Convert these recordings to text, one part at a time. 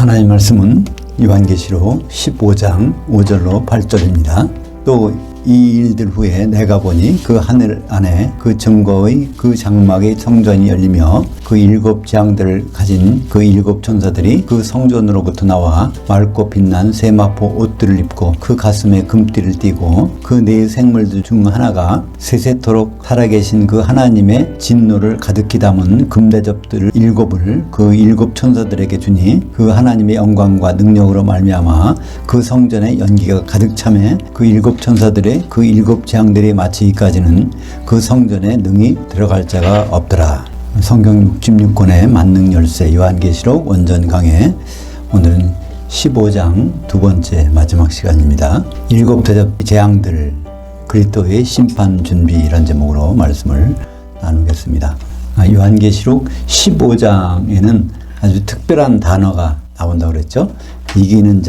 하나님 말씀은 요한계시록 15장 5절로 8절입니다. 또 이 일들 후에 내가 보니 그 하늘 안에 그 증거의 그 장막의 성전이 열리며 그 일곱 재앙들을 가진 그 일곱 천사들이 그 성전으로부터 나와 맑고 빛난 세마포 옷들을 입고 그 가슴에 금띠를 띠고 그 네 생물들 중 하나가 세세토록 살아계신 그 하나님의 진노를 가득히 담은 금대접들을 일곱을 그 일곱 천사들에게 주니 그 하나님의 영광과 능력으로 말미암아 그 성전에 연기가 가득 차매 그 일곱 천사들의 그 일곱 재앙들이 마치기까지는 그 성전에 능히 들어갈 자가 없더라. 성경 66권의 만능 열쇠 요한계시록 원전 강해, 오늘은 15장 두 번째 마지막 시간입니다. 일곱 대접 재앙들, 그리스도의 심판 준비라는 제목으로 말씀을 나누겠습니다. 요한계시록 15장에는 아주 특별한 단어가 나온다고 그랬죠. 이기는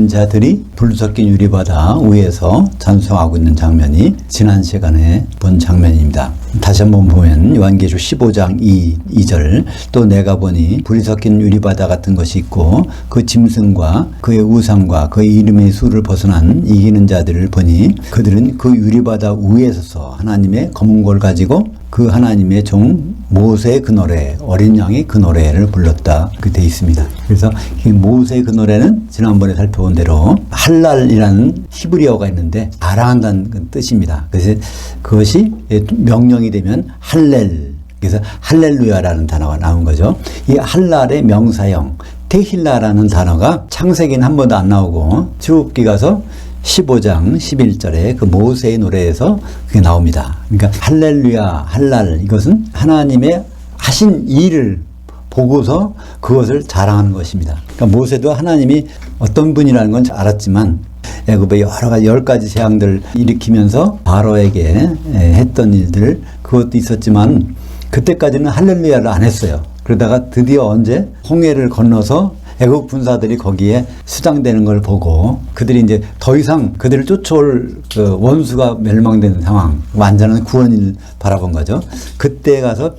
자들이 불 섞인 유리바다 위에서 찬송하고 있는 장면이 지난 시간에 본 장면입니다. 다시 한번 보면 요한계시록 15장 2절 또 내가 보니 불이 섞인 유리바다 같은 것이 있고 그 짐승과 그의 우상과 그의 이름의 수를 벗어난 이기는 자들을 보니 그들은 그 유리바다 위에 서서 하나님의 검은 골 가지고 그 하나님의 종 모세의 그 노래, 어린 양의 그 노래를 불렀다. 그렇게 되어 있습니다. 그래서 이 모세의 그 노래는 지난번에 살펴본 대로 할랄이라는 히브리어가 있는데 자랑한다는 뜻입니다. 그래서 그것이 명령이 되면 할렐, 그래서 할렐루야라는 단어가 나온 거죠. 이 할랄의 명사형 테힐라라는 단어가 창세기는 한 번도 안 나오고 출애굽기 가서 15장 11절에 그 모세의 노래에서 그게 나옵니다. 그러니까 할렐루야, 할랄, 이것은 하나님의 하신 일을 보고서 그것을 자랑하는 것입니다. 그러니까 모세도 하나님이 어떤 분이라는 건 알았지만 애굽의 여러 가지 10가지 재앙들을 일으키면서 바로에게 했던 일들, 그것도 있었지만 그때까지는 할렐루야를 안 했어요. 그러다가 드디어 언제 홍해를 건너서 애국 군사들이 거기에 수장되는 걸 보고 그들이 이제 더 이상 그들을 쫓아올 그 원수가 멸망되는 상황, 완전한 구원을 바라본 거죠. 그때 가서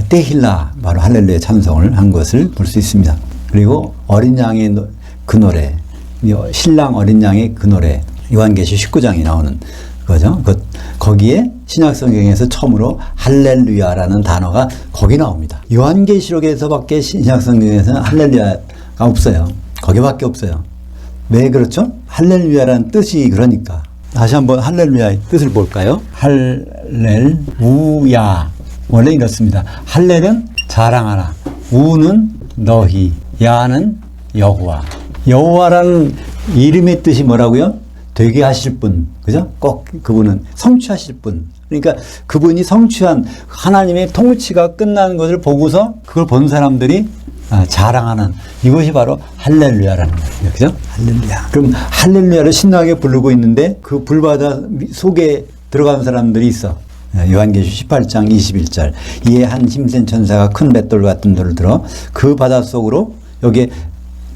테힐라, 바로 할렐루야 찬송을 한 것을 볼 수 있습니다. 그리고 어린 양의 그 노래, 신랑 어린 양의 그 노래, 요한계시록 19장이 나오는 거죠. 거기에 신약성경에서 처음으로 할렐루야라는 단어가 거기 나옵니다. 요한계시록에서밖에 신약성경에서는 할렐루야가 없어요. 거기밖에 없어요. 왜 그렇죠? 할렐루야라는 뜻이 그러니까. 다시 한번 할렐루야의 뜻을 볼까요? 할렐우야. 원래 이렇습니다. 할렐은 자랑하라. 우는 너희. 야는 여호와. 여호와라는 이름의 뜻이 뭐라고요? 되게 하실 분. 그죠? 꼭 그분은 성취하실 분. 그러니까 그분이 성취한 하나님의 통치가 끝나는 것을 보고서 그걸 본 사람들이 자랑하는 이것이 바로 할렐루야라는 거예요. 그죠? 할렐루야. 그럼 할렐루야를 신나게 부르고 있는데 그 불바다 속에 들어간 사람들이 있어. 요한계시록 18장 21절. 이에 한 힘센 천사가 큰 맷돌 같은 돌을 들어 그 바다 속으로, 여기에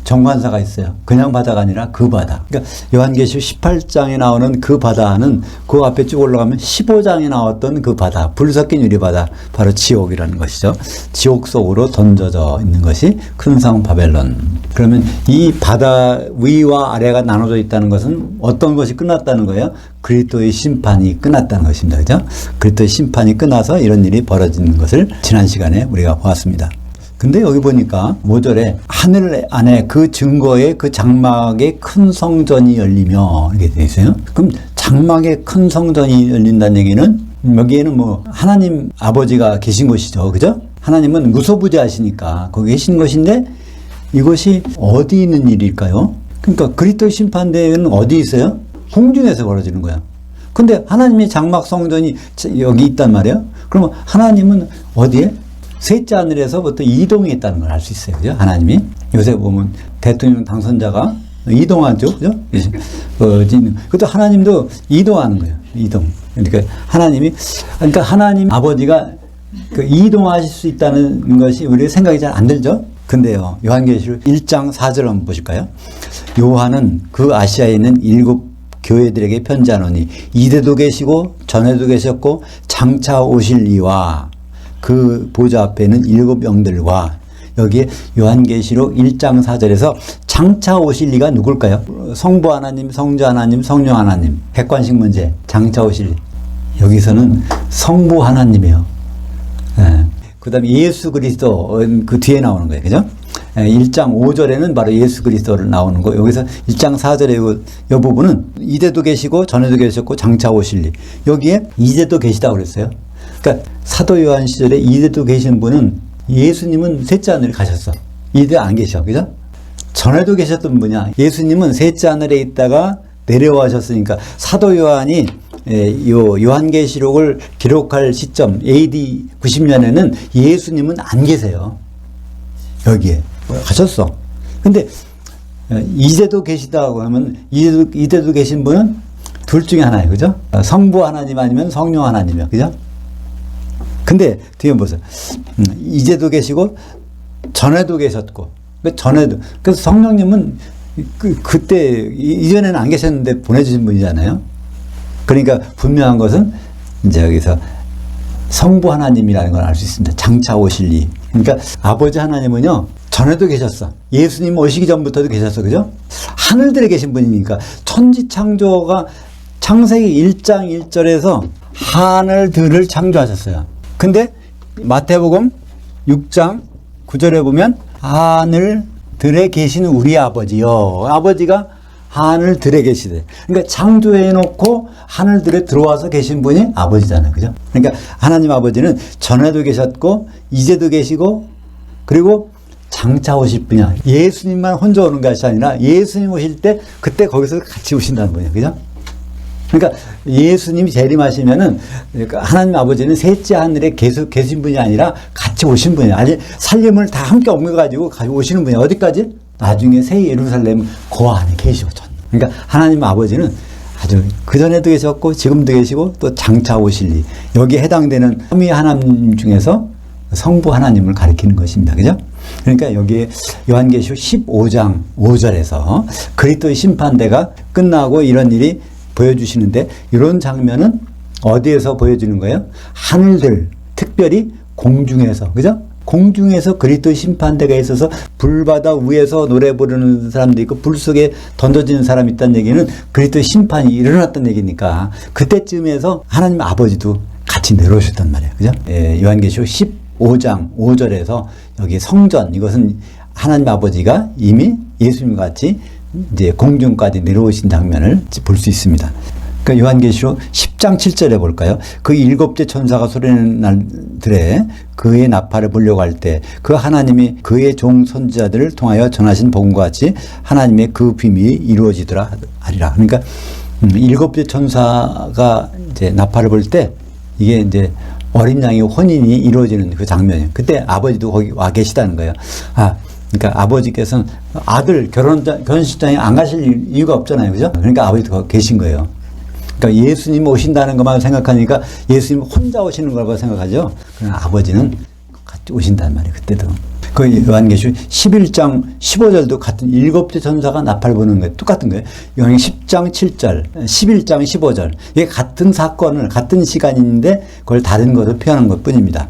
정관사가 있어요. 그냥 바다가 아니라 그 바다. 그러니까 요한계시록 18장에 나오는 그 바다는 그 앞에 쭉 올라가면 15장에 나왔던 그 바다, 불 섞인 유리바다, 바로 지옥이라는 것이죠. 지옥 속으로 던져져 있는 것이 큰 성 바벨론. 그러면 이 바다 위와 아래가 나눠져 있다는 것은 어떤 것이 끝났다는 거예요? 그리스도의 심판이 끝났다는 것입니다. 그죠? 그리스도의 심판이 끝나서 이런 일이 벌어지는 것을 지난 시간에 우리가 보았습니다. 근데 여기 보니까 5절에 하늘 안에 그 증거의 그 장막의 큰 성전이 열리며 이렇게 되어 있어요. 그럼 장막의 큰 성전이 열린다는 얘기는 여기에는 뭐 하나님 아버지가 계신 곳이죠. 그죠? 하나님은 무소부재하시니까 거기 계신 것인데 이것이 어디 있는 일일까요? 그러니까 그리스도의 심판대회는 어디 있어요? 홍중에서 벌어지는 거야. 근데 하나님의 장막 성전이 여기 있단 말이에요. 그러면 하나님은 어디에? 셋째 하늘에서부터 이동이 있다는 걸 알 수 있어요. 그죠? 하나님이. 요새 보면 대통령 당선자가 이동하죠. 그죠? 그것도 하나님도 이동하는 거예요. 이동. 그러니까 하나님 아버지가 그 이동하실 수 있다는 것이 우리 생각이 잘 안 들죠? 근데요, 요한계시록 1장 4절 한번 보실까요? 요한은 그 아시아에 있는 7 교회들에게 편지하노니 이때도 계시고 전에도 계셨고 장차 오실 이와 그 보좌 앞에는 7 영들과 여기에 요한계시록 1장 4절에서 장차 오실 이가 누굴까요? 성부 하나님, 성자 하나님, 성령 하나님. 객관식 문제. 장차 오실 이. 여기서는 성부 하나님이에요. 예. 그 다음에 예수 그리스도 그 뒤에 나오는 거예요. 그죠? 1장 5절에는 바로 예수 그리스도를 나오는 거. 여기서 1장 4절의 이 부분은 이제도 계시고 전에도 계셨고 장차 오실 이. 여기에 이제도 계시다고 그랬어요. 그러니까 사도 요한 시절에 이제도 계신 분은 예수님은 셋째 하늘에 가셨어. 이제 안 계셔. 그죠? 전에도 계셨던 분이야. 예수님은 셋째 하늘에 있다가 내려와셨으니까 사도 요한이 요한계시록을 기록할 시점 AD 90년에는 예수님은 안 계세요. 여기에 가셨어. 근데 이제도 계시다고 하면 이제도 계신 분은 둘 중에 하나예요. 그죠? 성부 하나님 아니면 성령 하나님이요. 그죠? 근데 뒤에 보세요. 이제도 계시고 전에도 계셨고 전에도 그래서 성령님은 그때 이전에는 안 계셨는데 보내주신 분이잖아요. 그러니까 분명한 것은 이제 여기서 성부 하나님이라는 걸 알 수 있습니다. 장차 오실 이. 그러니까 아버지 하나님은요 전에도 계셨어. 예수님 오시기 전부터도 계셨어. 그죠? 하늘들에 계신 분이니까 천지 창조가 창세기 1장 1절에서 하늘들을 창조하셨어요. 근데 마태복음 6장 9절에 보면 하늘들에 계신 우리 아버지요. 아버지가 하늘들에 계시대. 그러니까 창조해 놓고 하늘들에 들어와서 계신 분이 아버지잖아요. 그죠? 그러니까 하나님 아버지는 전에도 계셨고 이제도 계시고 그리고 장차 오실 분이야. 예수님만 혼자 오는 것이 아니라 예수님 오실 때 그때 거기서 같이 오신다는 거예요. 그죠? 그러니까 예수님이 재림하시면은 하나님 아버지는 셋째 하늘에 계신 분이 아니라 같이 오신 분이에요. 아니 살림을 다 함께 옮겨가지고 오시는 분이에요. 어디까지? 나중에 새 예루살렘 그 안에 계시고. 그러니까 하나님 아버지는 아주 그전에도 계셨고 지금도 계시고 또 장차 오실 이. 여기에 해당되는 삼위 하나님 중에서 성부 하나님을 가리키는 것입니다. 그죠? 그러니까 여기에 요한계시록 15장 5절에서 그리스도의 심판대가 끝나고 이런 일이 보여주시는데 이런 장면은 어디에서 보여주는 거예요? 하늘들, 특별히 공중에서. 그죠? 공중에서 그리스도의 심판대가 있어서 불바다 위에서 노래 부르는 사람도 있고 불 속에 던져지는 사람이 있다는 얘기는 그리스도의 심판이 일어났다는 얘기니까 그때쯤에서 하나님 아버지도 같이 내려오셨단 말이에요. 그죠? 요한계시록 15장 5절에서 여기 성전, 이것은 하나님 아버지가 이미 예수님 같이 이제 공중까지 내려오신 장면을 볼 수 있습니다. 그러니까 요한계시록 10장 7절에 볼까요? 그 일곱째 천사가 소리내는 날들에 그의 나팔을 불려고 할 때 그 하나님이 그의 종 선지자들을 통하여 전하신 복음과 같이 하나님의 그 비밀이 이루어지더라 하리라. 그러니까 일곱째 천사가 이제 나팔을 불 때 이게 이제 어린 양의 혼인이 이루어지는 그 장면이에요. 그때 아버지도 거기 와 계시다는 거예요. 그러니까 아버지께서는 아들 결혼식장에 안 가실 이유가 없잖아요. 그죠? 그러니까 아버지도 거기 계신 거예요. 그러니까 예수님 오신다는 것만 생각하니까 예수님 혼자 오시는 거라고 생각하죠. 그러나 아버지는 같이 오신단 말이에요. 그때도. 그 요한계시록 11장 15절도 같은 일곱째 천사가 나팔 부는 거예요. 똑같은 거예요. 요한계시록 10장 7절, 11장 15절. 이게 같은 사건을 같은 시간인데 그걸 다른 것을 표현한 것 뿐입니다.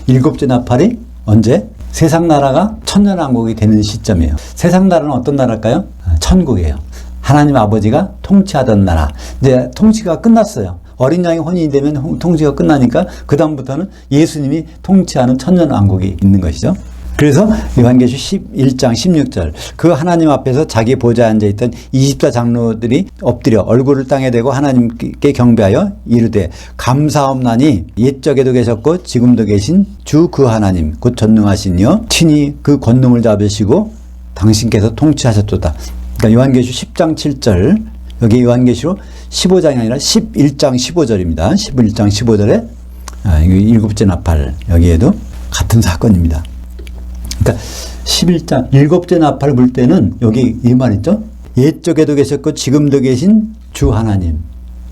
일곱째 나팔이 언제? 세상 나라가 천년왕국이 되는 시점이에요. 세상 나라는 어떤 나라일까요? 천국이에요. 하나님 아버지가 통치하던 나라. 이제 통치가 끝났어요. 어린 양이 혼인이 되면 통치가 끝나니까 그 다음부터는 예수님이 통치하는 천년왕국이 있는 것이죠. 그래서 요한계시록 11장 16절 그 하나님 앞에서 자기 보좌에 앉아있던 24장로들이 엎드려 얼굴을 땅에 대고 하나님께 경배하여 이르되 감사옵나니 옛적에도 계셨고 지금도 계신 주 그 하나님 곧 전능하신 이여 친히 그 권능을 잡으시고 당신께서 통치하셨도다. 그러니까 요한계시록 10장 7절 여기 요한계시록 15장이 아니라 11장 15절입니다. 11장 15절에 일곱째 나팔 여기에도 같은 사건입니다. 그러니까 11장 일곱째 나팔을 불 때는 여기 이 말 있죠. 옛적에도 계셨고 지금도 계신 주 하나님.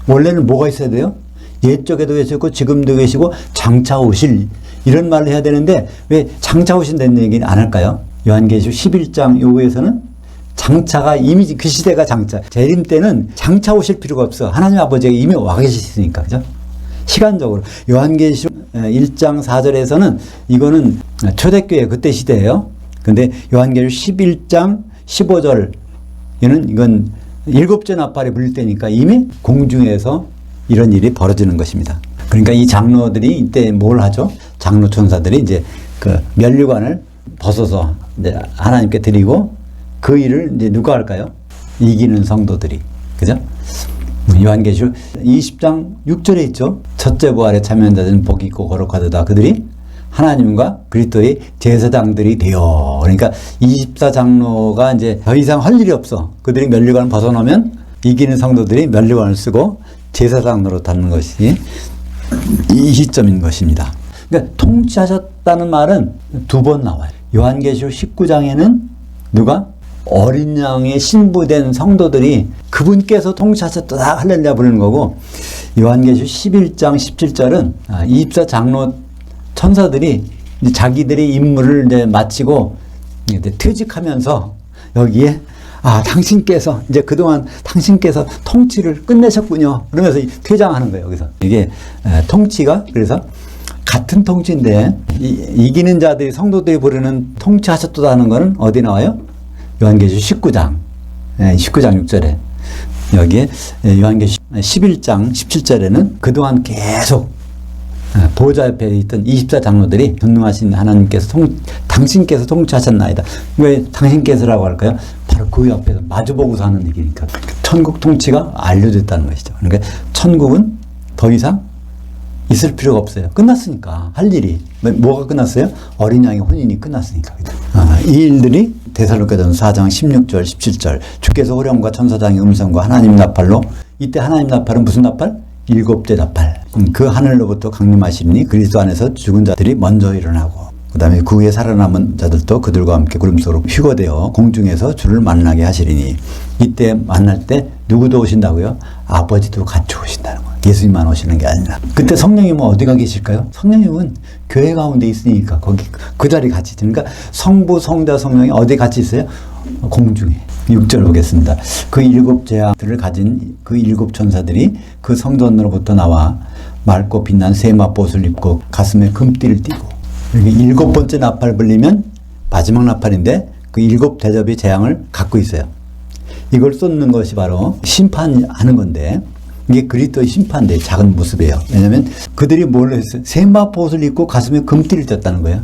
원래는 뭐가 있어야 돼요? 옛적에도 계셨고 지금도 계시고 장차 오실 이런 말을 해야 되는데 왜 장차 오신다는 얘기는 안 할까요? 요한계시록 11장 요구에서는 장차가 이미 그 시대가 장차. 재림 때는 장차 오실 필요가 없어. 하나님 아버지가 이미 와 계시니까. 그죠? 시간적으로. 요한계시록 1장 4절에서는 이거는 초대교회 그때 시대예요. 근데 요한계시록 11장 15절 이건 일곱째 나팔이 불릴 때니까 이미 공중에서 이런 일이 벌어지는 것입니다. 그러니까 이 장로들이 이때 뭘 하죠? 장로 천사들이 이제 그 면류관을 벗어서 이제 하나님께 드리고 그 일을 이제 누가 할까요? 이기는 성도들이. 그죠? 요한계시록 20장 6절에 있죠. 첫째 부활에 참여한 자들은 복이 있고 거룩하도다. 그들이 하나님과 그리스도의 제사장들이 되어. 그러니까 24장로가 이제 더 이상 할 일이 없어. 그들이 면류관을 벗어나면 이기는 성도들이 면류관을 쓰고 제사장으로 닿는 것이 이 시점인 것입니다. 그러니까 통치하셨다는 말은 두 번 나와요. 요한계시록 19장에는 누가? 어린 양의 신부된 성도들이 그분께서 통치하셨다 할렐루야 부르는 거고, 요한계시록 11장 17절은 24장로 천사들이 이제 자기들의 임무를 이제 마치고 이제 퇴직하면서 여기에 당신께서 이제 그동안 당신께서 통치를 끝내셨군요. 그러면서 퇴장하는 거예요. 여기서 이게 통치가 그래서 같은 통치인데 이기는 자들이 성도들이 부르는 통치하셨다는 것은 어디 나와요? 요한계시록 19장 6절에 여기에 요한계시록 11장 17절에는 그동안 계속 보좌 옆에 있던 24장로들이 전능하신 하나님께서 당신께서 통치하셨나이다. 왜 당신께서라고 할까요? 바로 그 옆에서 마주보고서 하는 얘기니까. 천국 통치가 알려졌다는 것이죠. 그러니까 천국은 더 이상 있을 필요가 없어요. 끝났으니까 할 일이. 뭐가 끝났어요? 어린 양의 혼인이 끝났으니까. 이 일들이 데살로니가전서 4장 16절 17절 주께서 호령과 천사장의 음성과 하나님 나팔로, 이때 하나님 나팔은 무슨 나팔? 일곱째 나팔. 그 하늘로부터 강림하시니 그리스도 안에서 죽은 자들이 먼저 일어나고 그 다음에 그 후에 살아남은 자들도 그들과 함께 구름 속으로 휴거되어 공중에서 주를 만나게 하시리니, 이때 만날 때 누구도 오신다고요? 아버지도 같이 오신다는 거예요. 예수님만 오시는 게 아니라. 그때 성령님은 어디가 계실까요? 성령님은 교회 가운데 있으니까 거기 그 자리 같이 있으니까. 그러니까 성부 성자 성령이 어디 같이 있어요? 공중에. 6절 보겠습니다. 그 일곱 제약들을 가진 그 일곱 천사들이 그 성전으로부터 나와 맑고 빛난 세마포옷을 입고 가슴에 금띠를 띠고, 여기 일곱 번째 나팔 불리면 마지막 나팔인데 그 일곱 대접의 재앙을 갖고 있어요. 이걸 쏟는 것이 바로 심판하는 건데, 이게 그리스도의 심판대의 작은 모습이에요. 왜냐하면 그들이 뭘 했어요? 세마포옷을 입고 가슴에 금띠를 떴다는 거예요.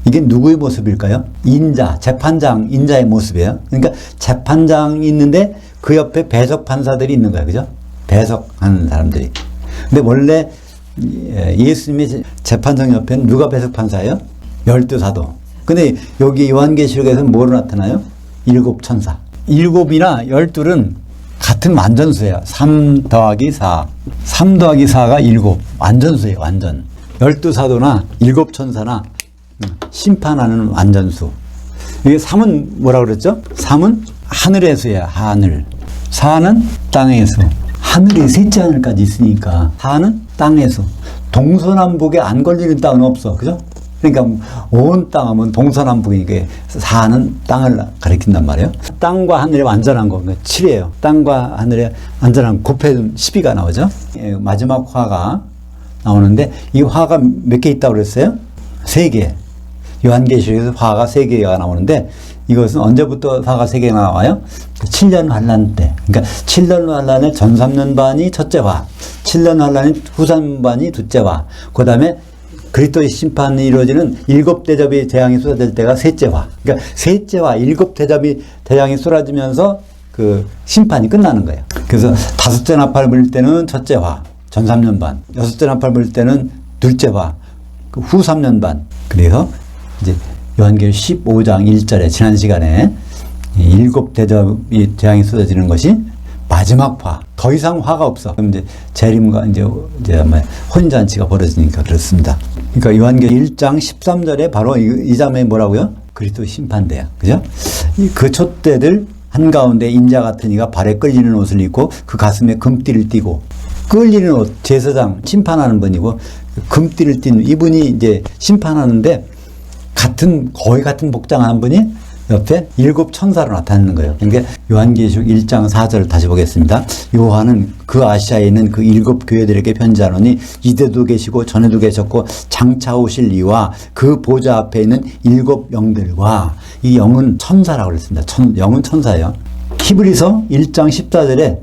이게 누구의 모습일까요? 인자, 재판장, 인자의 모습이에요. 그러니까 재판장이 있는데 그 옆에 배석 판사들이 있는 거예요. 그죠? 배석하는 사람들이. 근데 원래 예수님의 재판장 옆에는 누가 배석 판사예요? 12사도. 근데 여기 요한계시록에서는 뭐로 나타나요? 일곱 천사. 일곱이나 12은 같은 완전수예요. 3 더하기 4. 3 더하기 4가 7. 완전수예요. 완전. 12사도나 일곱 천사나 심판하는 완전수. 이게 3은 뭐라 그랬죠? 3은 하늘의 수예요. 하늘. 4는 땅의 수. 하늘이 셋째 하늘까지 있으니까 4는 땅의 수. 동서남북에 안 걸리는 땅은 없어. 그죠? 그러니까 온 땅 하면 동서남북이니까 4는 땅을 가리킨단 말이에요. 땅과 하늘이 완전한 거. 그러니까 7이에요. 땅과 하늘의 완전한 곱해면 12가 나오죠. 마지막 화가 나오는데 이 화가 몇 개 있다고 그랬어요? 3개. 요한계시록에서 화가 3개가 나오는데 이것은 언제부터 화가 3개가 나와요? 7년 환란 때. 그러니까 7년 환란의 전 3년 반이 첫째 화, 7년 환란의 후 3년 반이 둘째 화, 그 다음에 그리스도의 심판이 이루어지는 7대접의 재앙이 쏟아질 때가 셋째 화. 그러니까 셋째 화, 7대접의 재앙이 쏟아지면서 그 심판이 끝나는 거예요. 그래서 5째 나팔 불 때는 첫째 화, 전 3년 반, 6째 나팔 불 때는 둘째 화, 그 후 3년 반. 그래서 이제 요한계시록 15장 1절에 지난 시간에 7대접이 재앙이 쏟아지는 것이 마지막 화. 더 이상 화가 없어. 그럼 이제 재림과 이제 혼인잔치가 벌어지니까 그렇습니다. 그러니까 요한계시록 1장 13절에 바로 이 장면이 뭐라고요? 그리스도 심판대야. 그죠? 그 촛대들 한가운데 인자 같은 이가 발에 끌리는 옷을 입고 그 가슴에 금띠를 띠고, 끌리는 옷, 제사장, 심판하는 분이고, 금띠를 띈 이분이 이제 심판하는데 거의 같은 복장한 분이 옆에 7 천사로 나타나는 거예요. 그러니까 요한계시록 1장 4절 다시 보겠습니다. 요한은 그 아시아에 있는 그 7 교회들에게 편지하노니 이때도 계시고 전에도 계셨고 장차 오실 이와 그 보좌 앞에 있는 7 영들과, 이 영은 천사라고 그랬습니다. 영은 천사예요. 히브리서 1장 14절에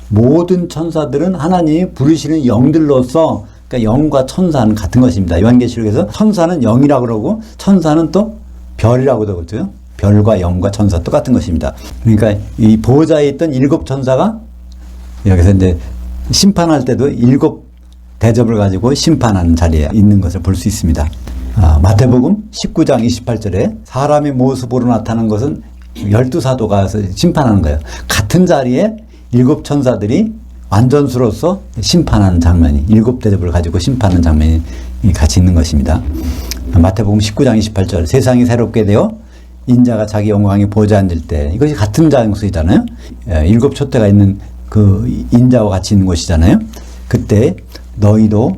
모든 천사들은 하나님이 부르시는 영들로서, 그러니까 영과 천사는 같은 것입니다. 요한계시록에서 천사는 영이라고 그러고 천사는 또 별이라고도 그러죠. 별과 영과 천사 똑같은 것입니다. 그러니까 이 보좌에 있던 7 천사가 여기서 이제 심판할 때도 7 대접을 가지고 심판하는 자리에 있는 것을 볼 수 있습니다. 마태복음 19장 28절에 사람의 모습으로 나타난 것은 12사도가 와서 심판하는 거예요. 같은 자리에 7 천사들이 완전수로서 심판하는 장면이, 7 대접을 가지고 심판하는 장면이 같이 있는 것입니다. 마태복음 19장 28절, 세상이 새롭게 되어 인자가 자기 영광에 보좌에 앉을 때, 이것이 같은 장소이잖아요. 7 촛대가 있는 그 인자와 같이 있는 곳이잖아요. 그때 너희도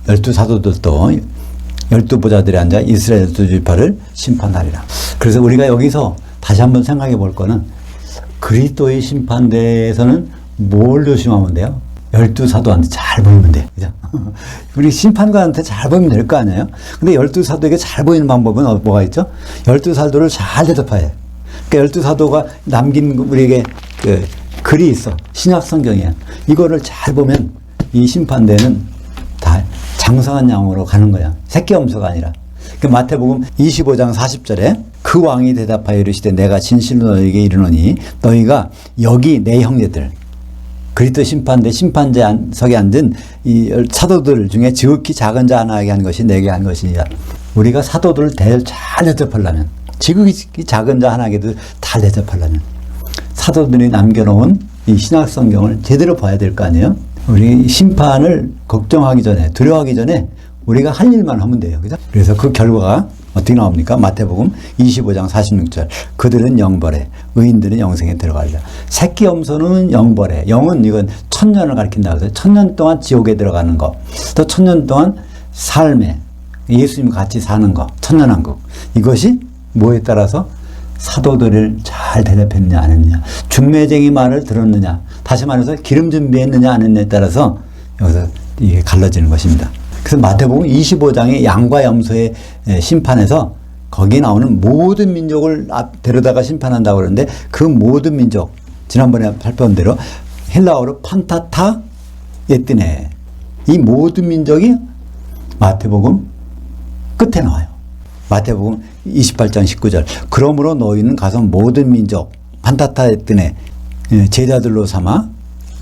12사도들도 12보좌들에 앉아 이스라엘 12지파를 심판하리라. 그래서 우리가 여기서 다시 한번 생각해 볼 거는, 그리스도의 심판대에서는 뭘 조심하면 돼요? 12사도한테 잘 보이면 돼. 그죠? 우리 심판관한테 잘 보이면 될 거 아니에요? 근데 12사도에게 잘 보이는 방법은 뭐가 있죠? 12사도를 잘 대접해야 해. 그러니까 12사도가 남긴 우리에게 그 글이 있어. 신약 성경에. 이거를 잘 보면 이 심판대는 다 장성한 양으로 가는 거야. 새끼 염소가 아니라. 그 마태복음 25장 40절에 그 왕이 대답하여 이르시되 내가 진실로 너희에게 이르노니 너희가 여기 내 형제들, 그리스도 심판대 심판석에 앉은 이 사도들 중에 지극히 작은 자 하나에게 한 것이 내게 한 것이니라. 우리가 사도들을 잘 대접하려면, 지극히 작은 자 하나에게도 잘 대접하려면 사도들이 남겨놓은 이 신약 성경을 제대로 봐야 될 거 아니에요? 우리 심판을 걱정하기 전에, 두려워하기 전에 우리가 할 일만 하면 돼요. 그죠? 그래서 그 결과가 어떻게 나옵니까? 마태복음 25장 46절. 그들은 영벌에, 의인들은 영생에 들어가리라. 새끼 염소는 영벌에. 영은 이건 1000년을 가리킨다고 해서 1000년 동안 지옥에 들어가는 거. 또 1000년 동안 삶에 예수님과 같이 사는 거. 천년왕국. 이것이 뭐에 따라서 사도들을 잘 대접했느냐 안 했느냐. 중매쟁이 말을 들었느냐. 다시 말해서 기름 준비했느냐 안 했느냐에 따라서 여기서 이게 갈라지는 것입니다. 그래서 마태복음 25장의 양과 염소의 심판에서 거기에 나오는 모든 민족을 데려다가 심판한다고 그러는데, 그 모든 민족, 지난번에 살펴본 대로 헬라어로 판타타 에뜨네, 이 모든 민족이 마태복음 끝에 나와요. 마태복음 28장 19절. 그러므로 너희는 가서 모든 민족 판타타 에뜨네 제자들로 삼아,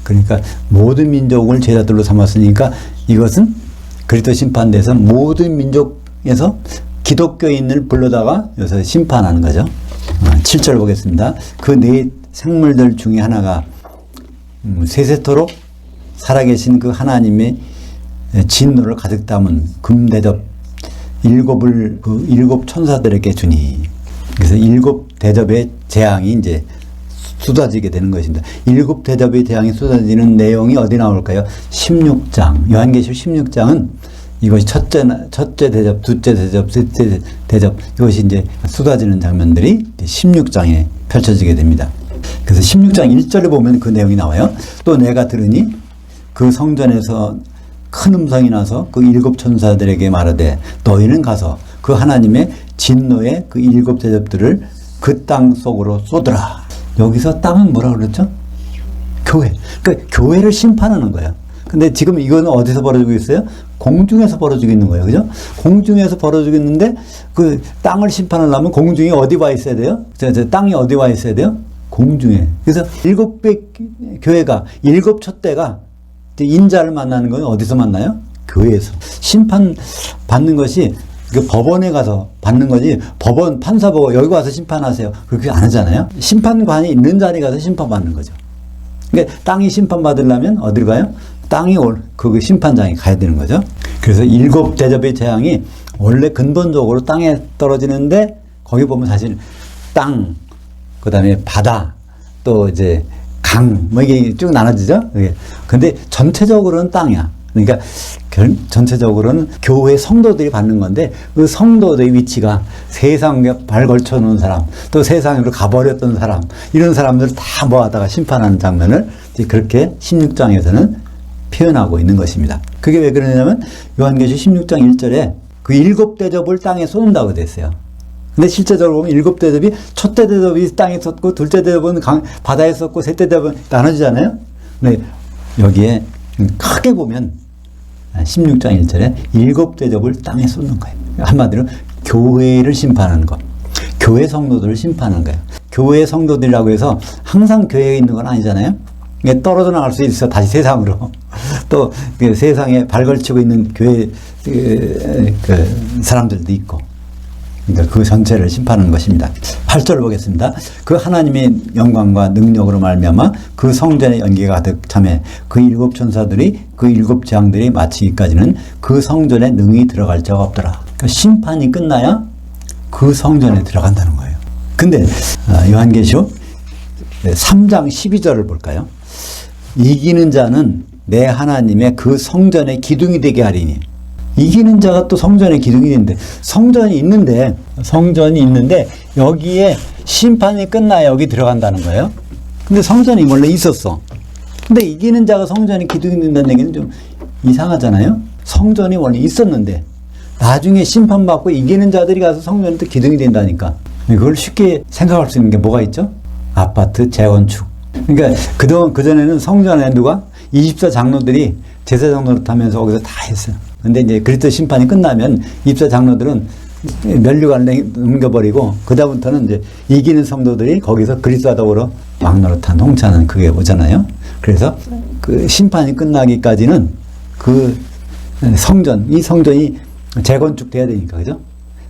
그러니까 모든 민족을 제자들로 삼았으니까 이것은 그리스도 심판대에서 모든 민족에서 기독교인을 불러다가 여기서 심판하는 거죠. 7절 보겠습니다. 그 네 생물들 중에 하나가 세세토록 살아계신 그 하나님의 진노를 가득 담은 금대접 7을 그 7 천사들에게 주니. 그래서 7 대접의 재앙이 이제 쏟아지게 되는 것입니다. 7 대접의 재앙이 쏟아지는 내용이 어디 나올까요? 16장. 요한계시록 16장은 이것이 첫째 대접, 둘째 대접, 셋째 대접, 이것이 이제 쏟아지는 장면들이 16장에 펼쳐지게 됩니다. 그래서 16장 1절에 보면 그 내용이 나와요. 또 내가 들으니 그 성전에서 큰 음성이 나서 그 7 천사들에게 말하되 너희는 가서 그 하나님의 진노의 그 7 대접들을 그 땅 속으로 쏟으라. 여기서 땅은 뭐라 그랬죠? 교회. 그러니까 교회를 심판하는 거예요. 근데 지금 이거는 어디서 벌어지고 있어요? 공중에서 벌어지고 있는 거예요. 그죠? 공중에서 벌어지고 있는데 그 땅을 심판하려면 공중에 어디 와 있어야 돼요? 땅이 어디 와 있어야 돼요? 공중에. 그래서 7배 교회가 7 촛대가 인자를 만나는 건 어디서 만나요? 교회에서. 심판 받는 것이 그 법원에 가서 받는 거지, 법원 판사 보고 여기 와서 심판하세요, 그렇게 안 하잖아요. 심판관이 있는 자리에 가서 심판받는 거죠. 그러니까 땅이 심판받으려면 어디로 가요? 땅이 그 심판장에 가야 되는 거죠. 그래서 7 대접의 재앙이 원래 근본적으로 땅에 떨어지는데, 거기 보면 사실 땅, 그 다음에 바다, 또 이제 강, 뭐 이게 쭉 나눠지죠. 근데 전체적으로는 땅이야. 그러니까 전체적으로는 교회 성도들이 받는 건데 그 성도들의 위치가 세상에 발 걸쳐 놓은 사람, 또 세상으로 가버렸던 사람, 이런 사람들을 다 모아다가 심판하는 장면을 그렇게 16장에서는 표현하고 있는 것입니다. 그게 왜 그러냐면 요한계시록 16장 1절에 그 7대접을 땅에 쏟는다고 됐어요. 근데 실제적으로 보면 7대접이 첫째 대접이 땅에 쏟고 둘째 대접은 바다에 쏟고 셋째 대접은 나눠지잖아요. 근데 여기에 크게 보면 16장 1절에 7대접을 땅에 쏟는 거예요. 한마디로 교회를 심판하는 것. 교회 성도들을 심판하는 거예요. 교회 성도들이라고 해서 항상 교회에 있는 건 아니잖아요. 떨어져 나갈 수 있어. 다시 세상으로. 또 세상에 발걸치고 있는 교회 사람들도 있고. 그러니까 그 전체를 심판하는 것입니다. 8절 보겠습니다. 그 하나님의 영광과 능력으로 말미암아 그 성전의 연기가 가득 차매 그 7 천사들이 그 7 재앙들이 마치기까지는 그 성전에 능히 들어갈 자가 없더라. 그러니까 심판이 끝나야 그 성전에 들어간다는 거예요. 근데 요한계시록 3장 12절을 볼까요? 이기는 자는 내 하나님의 그 성전의 기둥이 되게 하리니. 이기는 자가 또 성전의 기둥이 있는데 성전이 있는데 여기에 심판이 끝나야 여기 들어간다는 거예요. 근데 성전이 원래 있었어. 근데 이기는 자가 성전의 기둥이 된다는 얘기는 좀 이상하잖아요. 성전이 원래 있었는데 나중에 심판받고 이기는 자들이 가서 성전이 또 기둥이 된다니까. 그걸 쉽게 생각할 수 있는 게 뭐가 있죠? 아파트 재건축. 그러니까 그전에는 성전에 누가 24 장로들이 제사장 노릇하면서 거기서 다 했어요. 근데 이제 그리스도 심판이 끝나면 24 장로들은 면류관을 넘겨버리고 그다음부터는 이제 이기는 성도들이 거기서 그리스도와 더불어 왕노릇한 홍차는 그게 오잖아요. 그래서 그 심판이 끝나기까지는 그 이 성전이 재건축돼야 되니까, 그죠?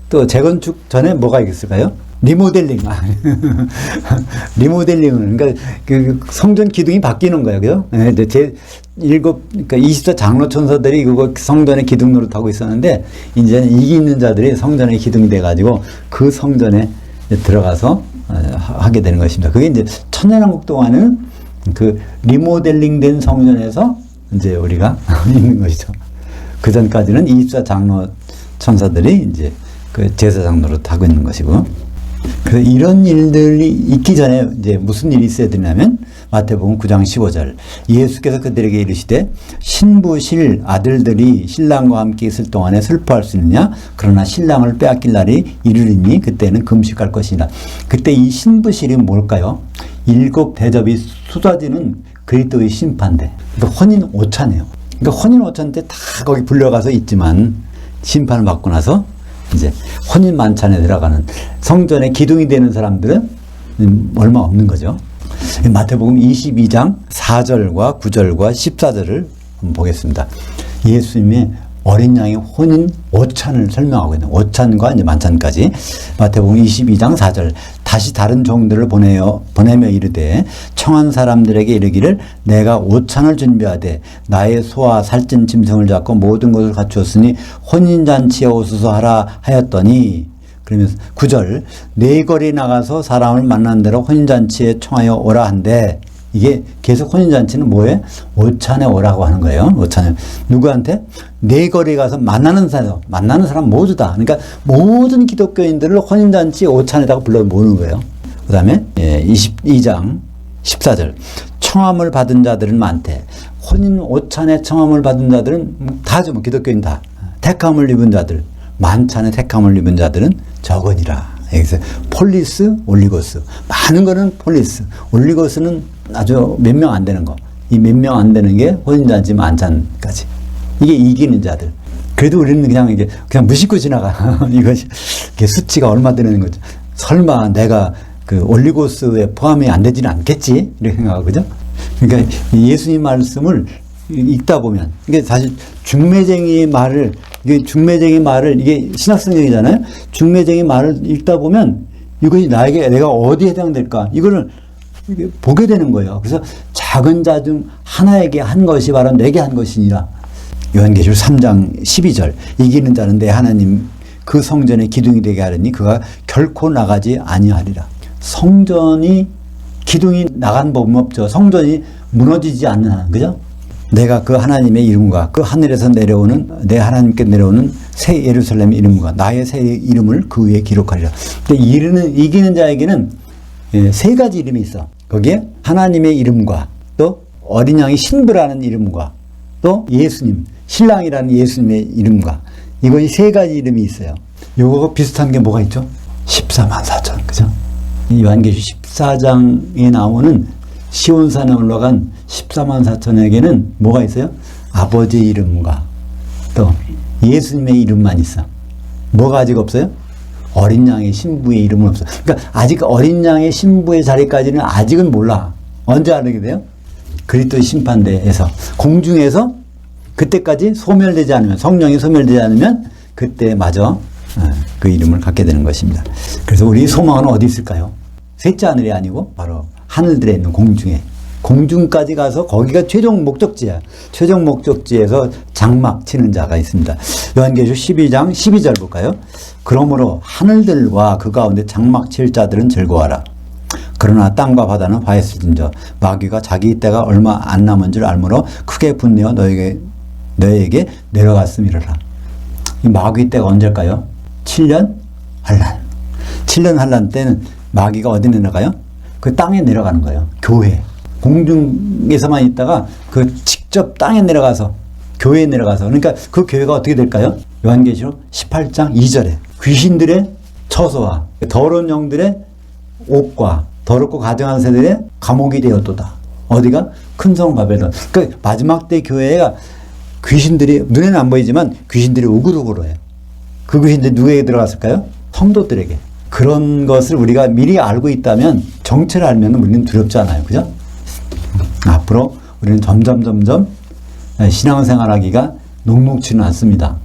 또 재건축 전에 뭐가 있을까요? 리모델링. 리모델링은, 그러니까 그 성전 기둥이 바뀌는 거예요. 그죠? 네, 그러니까 24 장로 천사들이 그거 성전의 기둥 노릇하고 있었는데, 이제는 이기는 자들이 성전의 기둥이 돼가지고 그 성전에 들어가서 하게 되는 것입니다. 그게 이제 천년왕국 동안은 그 리모델링 된 성전에서 이제 우리가 있는 것이죠. 그 전까지는 24 장로 천사들이 이제 그 제사장 노릇하고 있는 것이고, 그래서 이런 일들이 있기 전에 이제 무슨 일이 있어야 되냐면 마태복음 9장 15절 예수께서 그들에게 이르시되 신부실 아들들이 신랑과 함께 있을 동안에 슬퍼할 수 있느냐 그러나 신랑을 빼앗길 날이 이르리니 그때는 금식할 것이라. 그때 이 신부실이 뭘까요? 7 대접이 쏟아지는 그리스도의 심판대. 그러니까 혼인 오차네요. 그러니까 혼인 오차 때 다 거기 불려가서 있지만 심판을 받고 나서 이제 혼인 만찬에 들어가는 성전의 기둥이 되는 사람들은 얼마 없는 거죠. 마태복음 22장 4절과 9절과 14절을 한번 보겠습니다. 예수님의 어린 양의 혼인 오찬을 설명하고 있는 오찬과 이제 만찬까지. 마태복음 22장 4절 다시 다른 종들을 보내며 이르되 청한 사람들에게 이르기를 내가 오찬을 준비하되 나의 소와 살찐 짐승을 잡고 모든 것을 갖추었으니 혼인잔치에 오소서 하라 하였더니. 그러면서 9절 네 거리 나가서 사람을 만난 대로 혼인잔치에 청하여 오라 한데, 이게 계속 혼인잔치는 뭐예요? 오찬에 오라고 하는 거예요. 오찬에. 누구한테? 네 거리 가서 만나는 사람 모두다. 그러니까 모든 기독교인들을 혼인잔치 오찬에다가 불러 모으는 거예요. 그 다음에 22장 14절 청함을 받은 자들은 많대. 혼인 오찬에 청함을 받은 자들은 다죠. 뭐 기독교인 다. 택함을 입은 자들, 만찬에 택함을 입은 자들은 적으니라. 여기서 폴리스, 올리고스. 많은 거는 폴리스, 올리고스는 아주 몇 명 안 되는 거. 이 몇 명 안 되는 게 혼인잔치 만찬까지. 이게 이기는 자들. 그래도 우리는 그냥 무심코 지나가. 이게 수치가 얼마 되는 거죠. 설마 내가 그 올리고스에 포함이 안 되지는 않겠지? 이렇게 생각하고, 그죠? 그러니까 예수님 말씀을 읽다 보면, 이게 사실 중매쟁이의 말을, 이게 신학성경이잖아요. 중매쟁이 말을 읽다 보면 이것이 내가 어디에 해당될까? 이거를 보게 되는 거예요. 그래서 작은 자 중 하나에게 한 것이 바로 내게 한 것이니라. 요한계시록 3장 12절 이기는 자는 내 하나님 그 성전의 기둥이 되게 하려니 그가 결코 나가지 아니하리라. 성전이 기둥이 나간 법은 없죠. 성전이 무너지지 않는 한, 그죠? 내가 그 하나님의 이름과 그 하늘에서 내려오는 내 하나님께 내려오는 새 예루살렘의 이름과 나의 새 이름을 그 위에 기록하리라. 근데 이기는 자에게는 세 가지 이름이 있어. 거기에 하나님의 이름과 또 어린 양의 신부라는 이름과 또 예수님, 신랑이라는 예수님의 이름과 이것이 세 가지 이름이 있어요. 요거 비슷한 게 뭐가 있죠? 14만 4천, 그죠? 요한계시록 14장에 나오는 시온산에 올라간 14만 4천에게는 뭐가 있어요? 아버지 이름과 또 예수님의 이름만 있어. 뭐가 아직 없어요? 어린 양의 신부의 이름은 없어. 그러니까 아직 어린 양의 신부의 자리까지는 아직은 몰라. 언제 알게 돼요? 그리스도의 심판대에서, 공중에서 그때까지 소멸되지 않으면, 성령이 소멸되지 않으면 그때 마저 그 이름을 갖게 되는 것입니다. 그래서 우리 소망은 어디 있을까요? 셋째 하늘이 아니고 바로 하늘들에 있는 공중에, 공중까지 가서 거기가 최종 목적지야. 최종 목적지에서 장막 치는 자가 있습니다. 요한계시록 12장 12절 볼까요? 그러므로 하늘들과 그 가운데 장막 칠 자들은 즐거워하라. 그러나 땅과 바다는 화했을진저 마귀가 자기 때가 얼마 안 남은 줄 알므로 크게 분내어 너에게 내려갔음이로라. 이 마귀 때가 언제일까요? 7년 환란. 7년 환란 때는 마귀가 어디 내려가요? 그 땅에 내려가는 거예요. 교회. 공중에서만 있다가 그 직접 땅에 내려가서, 교회에 내려가서, 그러니까 그 교회가 어떻게 될까요? 요한계시록 18장 2절에 귀신들의 처소와 더러운 영들의 옥과 더럽고 가증한 새들의 감옥이 되었도다. 어디가? 큰 성 바벨론. 그러니까 마지막 때 교회가 귀신들이, 눈에는 안 보이지만 귀신들이 우글우글해요. 그 귀신들이 누구에게 들어갔을까요? 성도들에게. 그런 것을 우리가 미리 알고 있다면, 정체를 알면 우리는 두렵지 않아요. 그죠? 앞으로 우리는 점점 신앙생활 하기가 녹록지는 않습니다.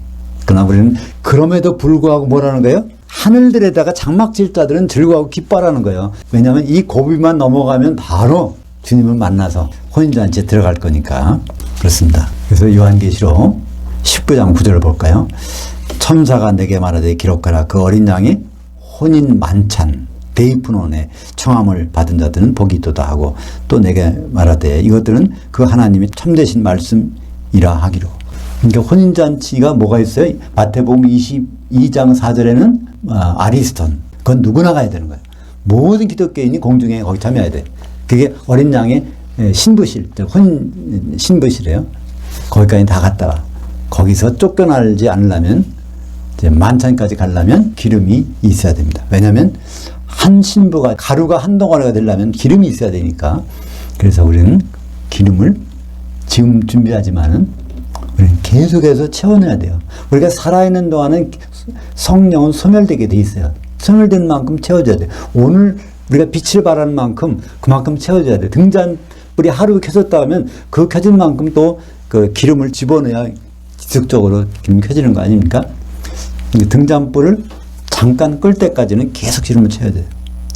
그러나 우리는 그럼에도 불구하고 뭐라는 거예요? 하늘들에다가 장막질 자들은 즐거워하고 기뻐하라는 거예요. 왜냐하면 이 고비만 넘어가면 바로 주님을 만나서 혼인잔치에 들어갈 거니까. 그렇습니다. 그래서 요한계시록 19장 9절을 볼까요? 천사가 내게 말하되 기록하라. 그 어린 양이 혼인 만찬 데이프논의 청함을 받은 자들은 복이 있도다 하고, 또 내게 말하되 이것들은 그 하나님이 참되신 말씀이라 하기로. 그러니까 혼인잔치가 뭐가 있어요? 마태복음 22장 4절에는 아리스톤. 그건 누구나 가야 되는 거예요. 모든 기독교인이 공중에 거기 참여해야 돼. 그게 어린 양의 신부실, 혼인 신부실이에요. 거기까지 다 갔다가 거기서 쫓겨나지 않으려면, 이제 만찬까지 가려면 기름이 있어야 됩니다. 왜냐하면 한 신부가, 가루가 한 덩어리가 되려면 기름이 있어야 되니까. 그래서 우리는 기름을 지금 준비하지만은 우리는 계속해서 채워내야 돼요. 우리가 살아있는 동안은 성령은 소멸되게 돼 있어요. 소멸된 만큼 채워줘야 돼요. 오늘 우리가 빛을 발하는 만큼 그만큼 채워줘야 돼요. 등잔불이 하루 켜졌다 하면 그 켜진 만큼 또 그 기름을 집어넣어야 지속적으로 기름 켜지는 거 아닙니까? 등잔불을 잠깐 끌 때까지는 계속 기름을 채워야 돼요.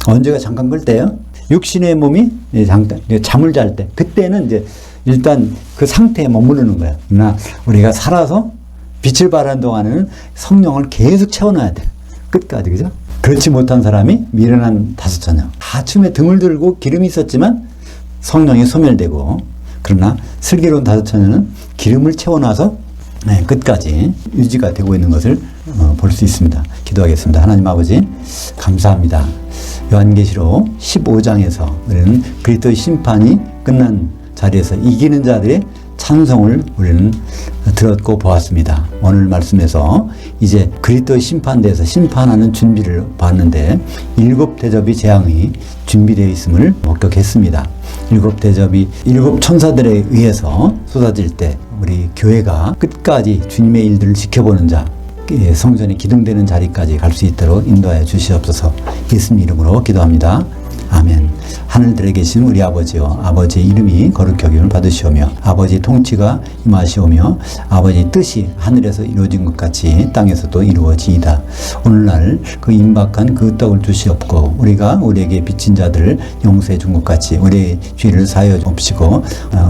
언제가 잠깐 끌 때예요? 육신의 몸이 잠깐 잠을 잘 때, 그때는 이제 일단 그 상태에 머무르는 거야. 그러나 우리가 살아서 빛을 발하는 동안에는 성령을 계속 채워놔야 돼. 끝까지, 그죠? 그렇지 못한 사람이 미련한 다섯처녀. 아침에 등을 들고 기름이 있었지만 성령이 소멸되고, 그러나 슬기로운 다섯처녀는 기름을 채워놔서 끝까지 유지가 되고 있는 것을 볼 수 있습니다. 기도하겠습니다. 하나님 아버지, 감사합니다. 요한계시록 15장에서 우리는 그리스도의 심판이 끝난 자리에서 이기는 자들의 찬송을 우리는 들었고 보았습니다. 오늘 말씀에서 이제 그리스도의 심판대에서 심판하는 준비를 봤는데, 7 대접이 재앙이 준비되어 있음을 목격했습니다. 7 대접이 7 천사들에 의해서 쏟아질 때 우리 교회가 끝까지 주님의 일들을 지켜보는 자, 성전이 기둥되는 자리까지 갈 수 있도록 인도하여 주시옵소서. 예수님 이름으로 기도합니다. 아멘. 하늘들에 계신 우리 아버지여, 아버지의 이름이 거룩히 여김을 받으시오며 아버지의 통치가 임하시오며 아버지의 뜻이 하늘에서 이루어진 것 같이 땅에서도 이루어지이다. 오늘날 그 임박한 그 떡을 주시옵고 우리가 우리에게 빚진 자들을 용서해 준 것 같이 우리의 죄를 사하여 주옵시고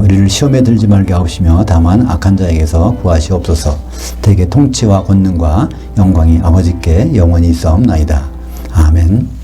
우리를 시험에 들지 말게 하옵시며 다만 악한 자에게서 구하시옵소서. 대개 통치와 권능과 영광이 아버지께 영원히 있사옵나이다. 아멘.